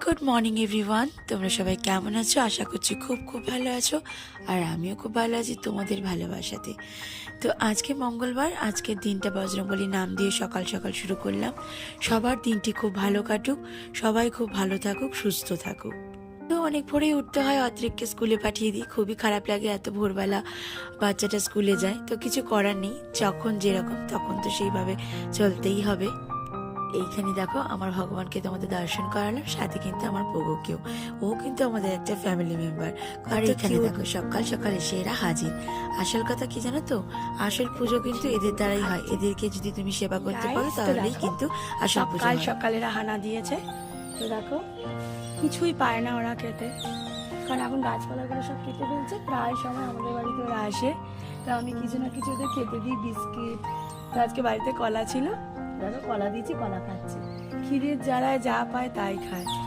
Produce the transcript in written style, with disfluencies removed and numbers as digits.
Good morning everyone, তোমরা সবাই কেমন আছো? আশা করছি খুব খুব ভালো আছো। আর আমিও খুব ভালো আছি তোমাদের ভালোবাসাতে। তো আজকে মঙ্গলবার, আজকের দিনটা বজরংবলী নাম দিয়ে সকাল সকাল শুরু করলাম। সবার দিনটি খুব ভালো কাটুক, সবাই খুব ভালো থাকুক, সুস্থ থাকুক। তো অনেক ভোরেই উঠতে হয়, অত্রিককে স্কুলে পাঠিয়ে দিই। খুবই খারাপ লাগে এত ভোরবেলা বাচ্চাটা স্কুলে যায়, তো কিছু করার নেই, যখন যেরকম তখন তো সেইভাবে চলতেই হবে। এইখানে দেখো আমার ভগবানকে তোমাদের দর্শন করালাম, সাথে কিন্তু আমার পোগোকেও, ও কিন্তু আমাদের একটা ফ্যামিলি মেম্বার। আর এখানে দেখো সকাল সকাল এসে এরা হাজির। আসল কথা কি জানো তো, আসল পুজো কিন্তু এদের দ্বারাই হয়। এদেরকে যদি তুমি সেবা করতে পারো তাহলেই কিন্তু আসল পুজো সকাল হয়। সকালে হানা দিয়েছে। তো দেখো কিছুই পায় না ওরা খেতে, কারণ এখন গাছপালাগুলো সব কেটে ফেলছে। প্রায় সময় আমাদের বাড়িতে ওরা আসে, তো আমি কিছু না কিছু ওদের খেতে দিই, বিস্কিট। তো আজকে বাড়িতে কলা ছিল, দেখো কলা দিয়েছি, কলা খাচ্ছে। খিদের জ্বালায় যা পায় তাই খায়।